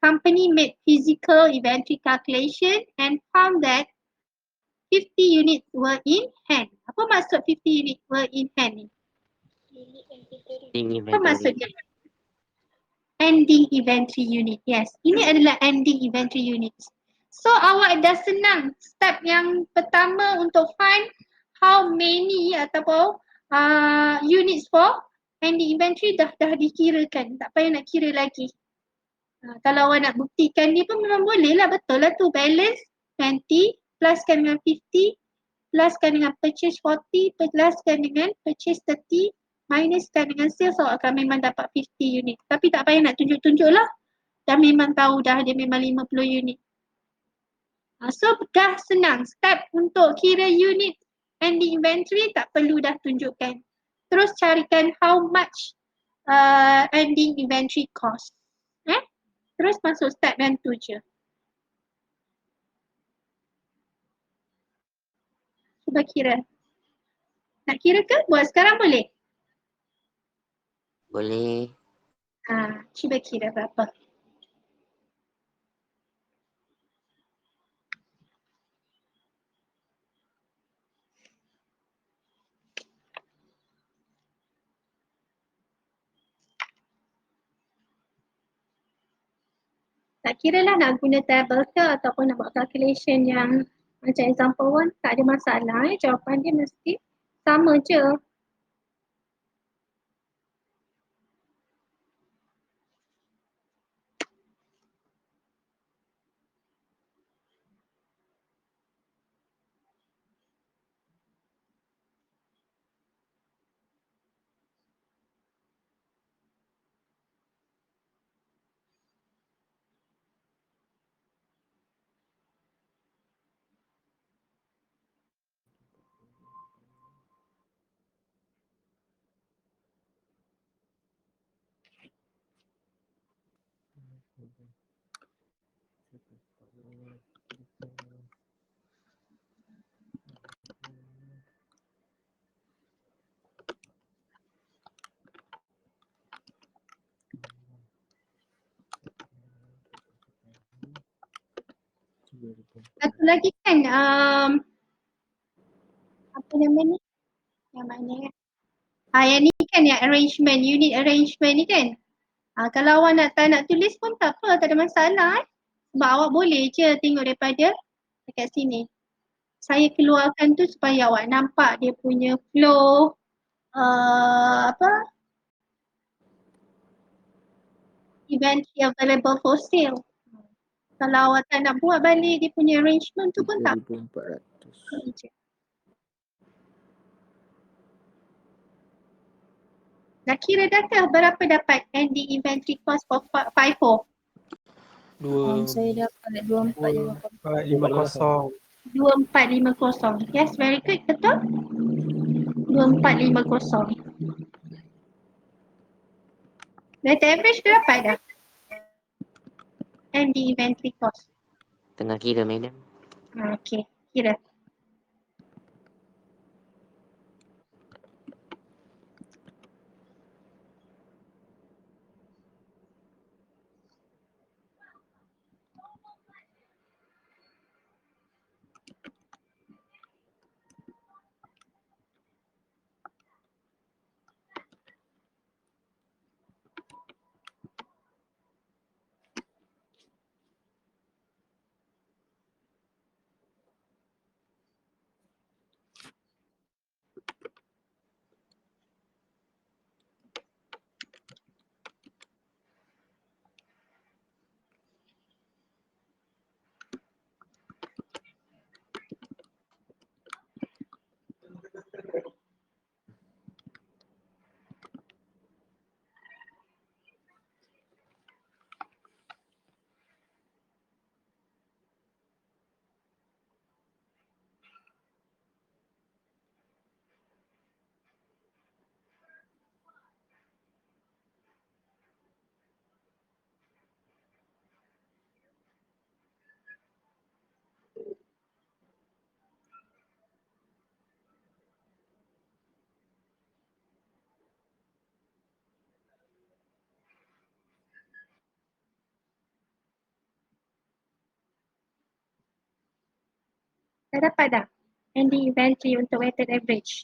company made physical inventory calculation and found that 50 units were in hand. Apa maksud 50 units were in hand ni? Apa maksud dia? Ending inventory unit. Yes, ini adalah ending inventory unit. So awak dah senang step yang pertama untuk find how many ataupun units for ending inventory dah dikirakan. Tak payah nak kira lagi. Kalau awak nak buktikan ni pun memang boleh lah, betul lah tu. Balance 20 pluskan dengan 50 pluskan dengan purchase 40 pluskan dengan purchase 30 minuskan dengan sales, awak akan memang dapat 50 unit. Tapi tak payah nak tunjuk-tunjuk lah. Dah memang tahu dah dia memang 50 unit. So dah senang. Step untuk kira unit ending inventory tak perlu dah tunjukkan. Terus carikan how much ending inventory cost. Terus masuk step yang tu je. Cuba kira. Nak kira ke? Buat sekarang boleh? Boleh. Cuba kira berapa. Tak kira lah nak guna table ke ataupun nak buat calculation yang macam example 1, tak ada masalah. Jawapan dia mesti sama je. Satu lagi kan, apa nama ni? Yang mana kan? Yang ni kan yang arrangement, unit arrangement ni kan. Kalau awak tak nak tulis pun tak apa, tak ada masalah. Sebab awak boleh je tengok daripada dekat sini. Saya keluarkan tu supaya awak nampak dia punya flow, inventory available for sale. Kalau awak tak nak buat balik dia punya arrangement tu pun tak apa. 3,400. Dah kira dah ke berapa dapat ending inventory cost for FIFO? Saya dapat 24 je. 450. 2450. Yes, very good. Betul? 2450. Weighted average dah dapat dah. Ending inventory cost. Tengah kira, madam. Okay, kira. Dah dapat dah? Ending inventory untuk weighted average.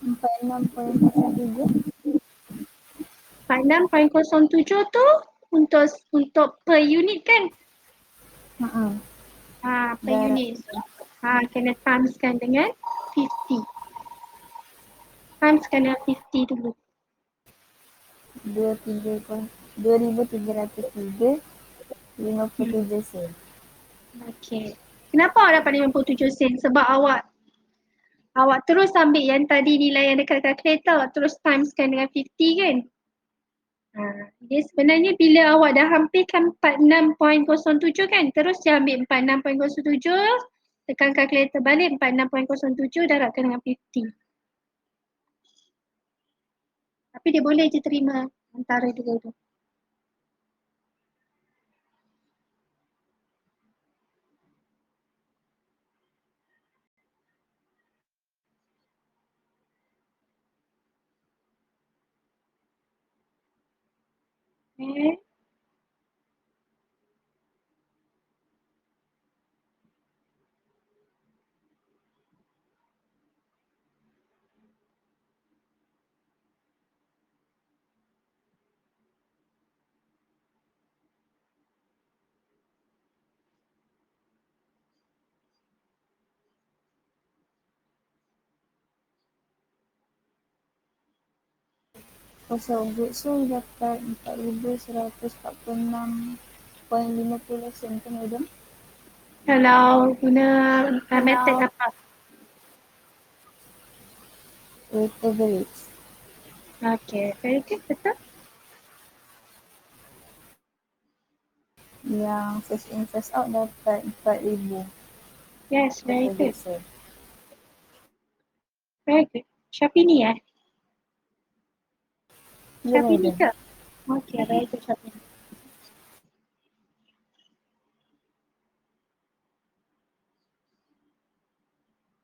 46.07. 46.07 tu untuk per unit kan? Per Dah. unit. Kena timeskan dengan 50. Timeskan dengan 50 dulu. 2,303 57 sen. Okay. Kenapa awak dapat 57 sen? Sebab awak terus ambil yang tadi nilai yang dekat kalkulator, awak terus timeskan dengan 50 kan? Dia sebenarnya bila awak dah hampirkan 46.07 kan, terus dia ambil 46.07, tekan kalkulator balik 46.07 darabkan dengan 50. Tapi dia boleh je terima antara dua tu. Okay. Cost of goods sold dapat 4,146.50 sen kan madam? Kalau guna method apa? With average. Okay, very good, betul. Yang first in first out dapat 4,000 Yes, very good. sen. Very good. Syafini Ya Syafini madam. ke? Okay, very good Syafini.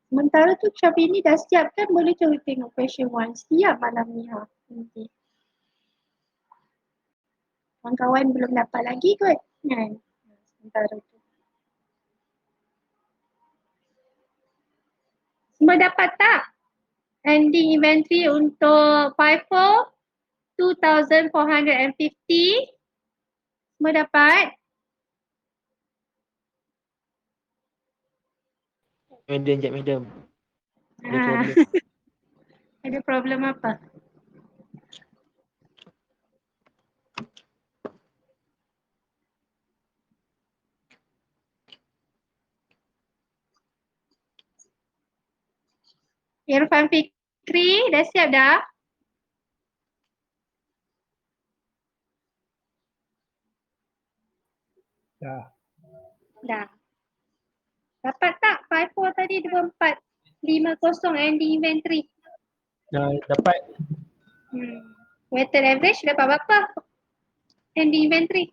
Sementara tu Syafini dah siap kan? Boleh cuba tengok question 1. Siap malam ni ha. Nanti. Kawan-kawan belum dapat lagi kot. Kan? Sementara tu. Semua dapat tak? Ending inventory untuk FIFO 2,450. Semua dapat? Madam, jap madam. Ada Ah. problem. Ada problem apa? Irfan Fikri, dah siap dah? Dah. Dapat tak? FIFO tadi 2450 ending inventory. Dapat. Weighted average dapat berapa? Ending inventory.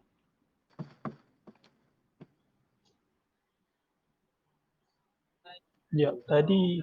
Ya, tadi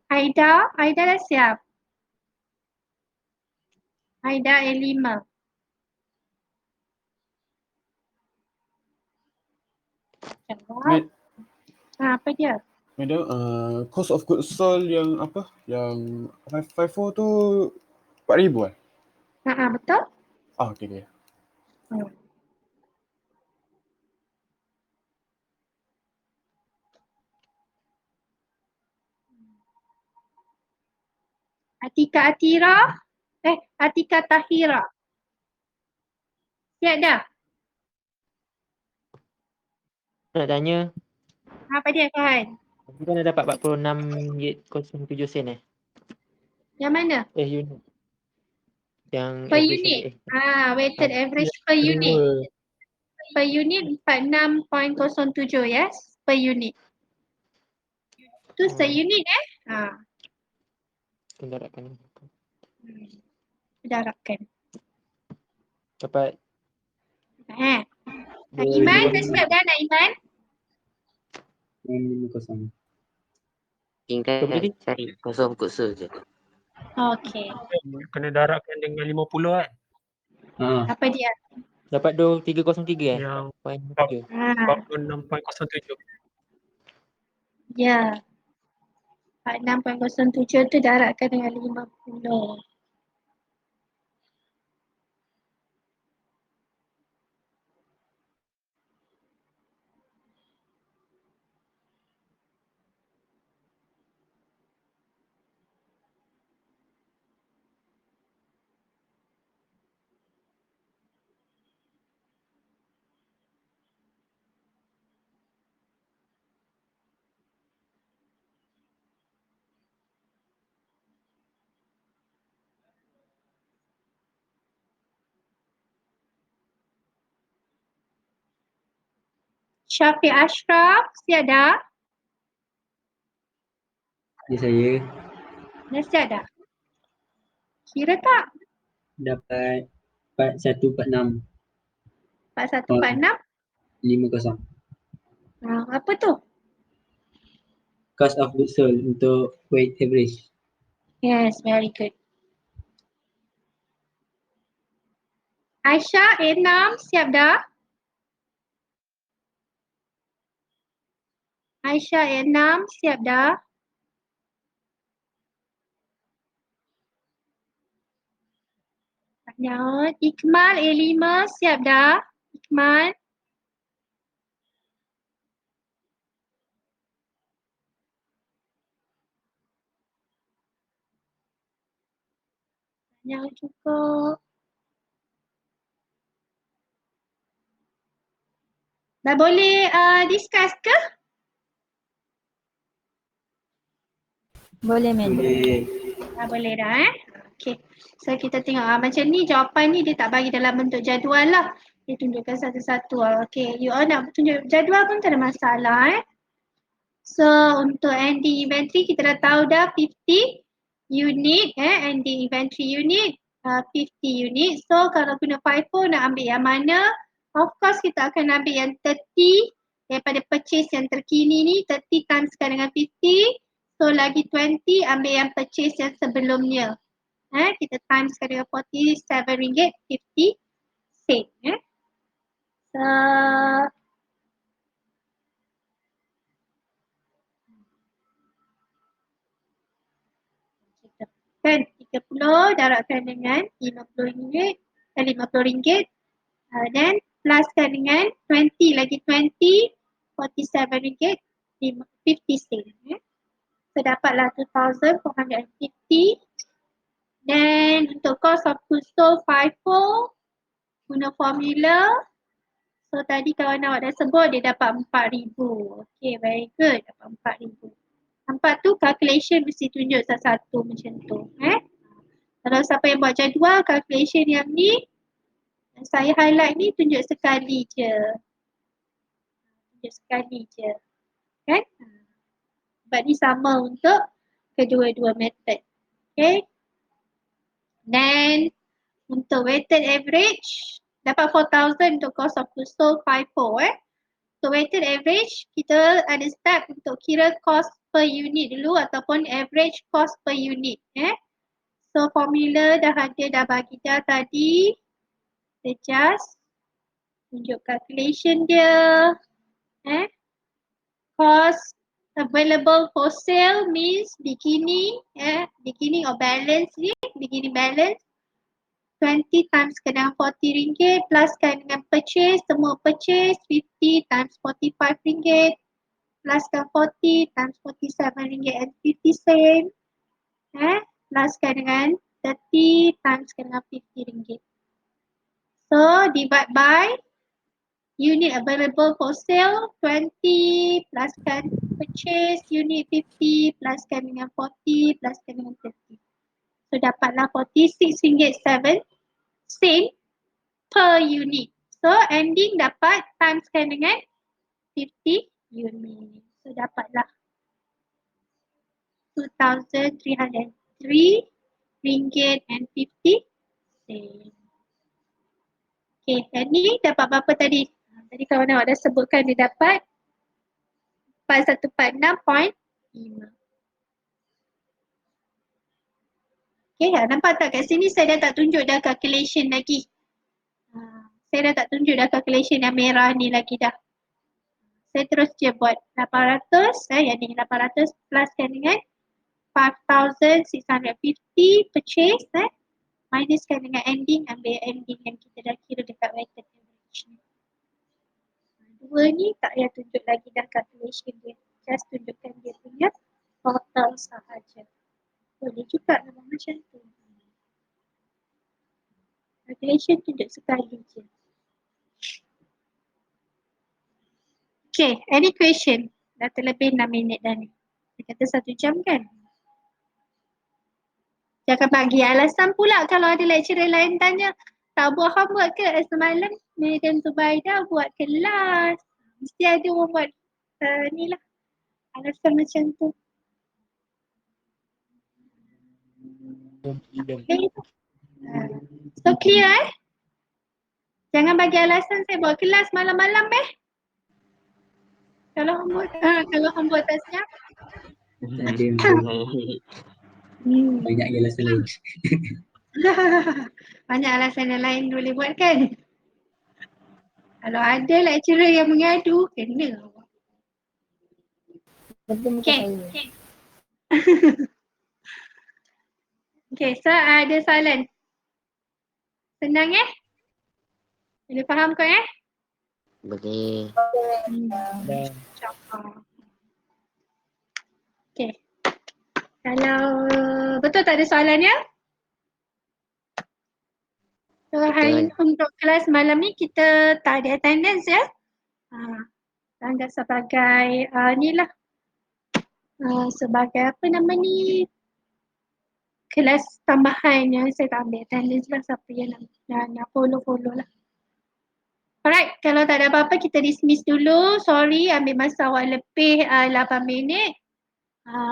Aida dah siap. Aida A5. Jawab. Apa dia? Madam, cost of goods sold yang apa? Yang 554 tu 4,000 kan? Betul? Okay, okay. Atika Atira. Atika Tahira. Siap dah? Nak tanya, Apa dia kawan? aku kan dah dapat 46.07 sen Yang mana? unit. Yang Per average unit? tadi. Weighted average per unit. Per unit 46.07 yes? Per unit. Tu se-unit Kendarakan. Darabkan. Dapat Nak Iman, dah siap dah nak Iman? 950. Tinggal Berapa tadi? cari kosong kursa je. Okey. Kena darabkan dengan 50 kan? Apa dia? Dapat 303 Yang Poin 7. 46.07. Ya. 46.07 tu darabkan dengan 50. Syafiq Ashraf, siap dah? Ya saya Dah siap dah? Kira tak? dapat 4146 4146. 50. Apa tu? Cost of goods sold untuk weight average. Yes, very good. Aisyah, Enam, siap dah? Aisyah, Enam, siap dah? Banyak. Ikmal, A5, siap dah? Ikmal. Banyak juga. Dah boleh discuss ke? Boleh madam. Boleh dah Okay. So kita tengok macam ni jawapan ni dia tak bagi dalam bentuk jadual lah. Dia tunjukkan satu-satu. Okay, you all nak tunjuk jadual pun tak ada masalah So untuk ending inventory kita dah tahu dah 50 unit ending inventory unit 50 unit. So kalau guna FIFO nak ambil yang mana? Of course kita akan ambil yang 30 daripada purchase yang terkini ni 30 timeskan dengan 50. So lagi 20 ambil yang purchase yang sebelumnya. Kita timeskan dengan RM47.50 So kan 30 darabkan dengan RM50 RM50 dan pluskan dengan 20 lagi 20 RM47.50 So dapatlah 2,450 dan untuk cost of goods sold FIFO guna formula. So tadi kawan awak dah sebut dia dapat 4,000. Okay, very good, dapat 4,000. Nampak tu calculation mesti tunjuk satu-satu macam tu. Kalau siapa yang buat jadual calculation yang ni, saya highlight ni tunjuk sekali je. Tunjuk sekali je. Kan? Sebab ni sama untuk kedua-dua method. Okay. Dan untuk weighted average, dapat 4,000 untuk cost of goods sold FIFO. So weighted average, kita ada step untuk kira cost per unit dulu ataupun average cost per unit. So formula dah ada, dah bagi dah tadi. Kita just tunjuk calculation dia. Cost available for sale means beginning, beginning of balance ni, beginning balance. 20 times dengan RM40 pluskan dengan purchase, semua purchase 50 times RM45 pluskan 40 times RM47.50 pluskan dengan 30 times dengan RM50. So divide by unit available for sale 20 pluskan purchase unit 50 pluskan dengan 40 pluskan dengan 30. So dapatlah RM46.07 per unit. So ending dapat timeskan dengan 50 unit. So dapatlah RM2,303.50. Okay, dan ni dapat berapa tadi? Tadi kawan awak dah sebutkan dia dapat 4146.5. Okay, nampak tak kat sini saya dah tak tunjuk dah calculation lagi. Saya dah tak tunjuk dah calculation yang merah ni lagi dah. Saya terus je buat 800, yang ni 800 pluskan dengan 5,650 purchase, minuskan dengan ending, ambil ending yang kita dah kira dekat weighted average ni. Dua ni tak payah tunjuk lagi dah calculation dia. Just tunjukkan dia punya total sahaja. Boleh juga nama macam tu. Calculation tunjuk sekali je. Okay, any question? Dah terlebih 6 minit dah ni. Dia kata 1 jam kan? Jangan bagi alasan pula kalau ada lecturer lain tanya, tak buat homework ke semalam? Madam Zubaidah buat kelas. Mesti ada orang buat ni lah. Alasan macam tu. Okay. So clear Jangan bagi alasan saya buat kelas malam-malam Kalau hang buat tak siap. Tak ada. Banyak alasan lain. Banyak alasan yang lain boleh buat kan? Kalau ada lecturer yang mengadu, kena. Betul muka Okay. saya. Okay, so ada soalan. Senang Boleh faham kau Boleh. InsyaAllah. Okay. Kalau betul tak ada soalan So hari untuk kelas malam ni kita tak ada attendance anggap sebagai ni lah. Sebagai apa nama ni, kelas tambahan yang saya tak ambil attendance lah, siapa yang nak follow lah. Alright, kalau tak ada apa-apa kita dismiss dulu. Sorry ambil masa awak lebih 8 minit.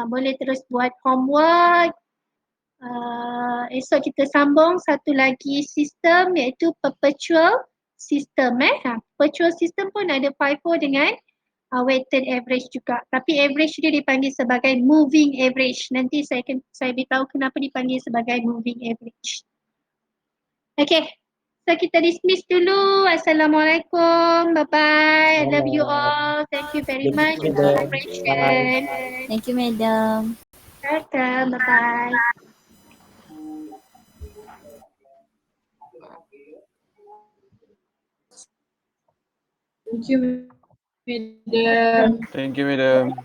Boleh terus buat homework. Esok kita sambung satu lagi sistem iaitu perpetual system Perpetual system pun ada FIFO dengan weighted average juga. Tapi average dia dipanggil sebagai moving average. Nanti saya beritahu kenapa dipanggil sebagai moving average. Okay. So kita dismiss dulu. Assalamualaikum. Bye-bye. I love you all. Thank you very much for the cooperation. Thank you, madam. Welcome. Bye-bye. Thank you, madam.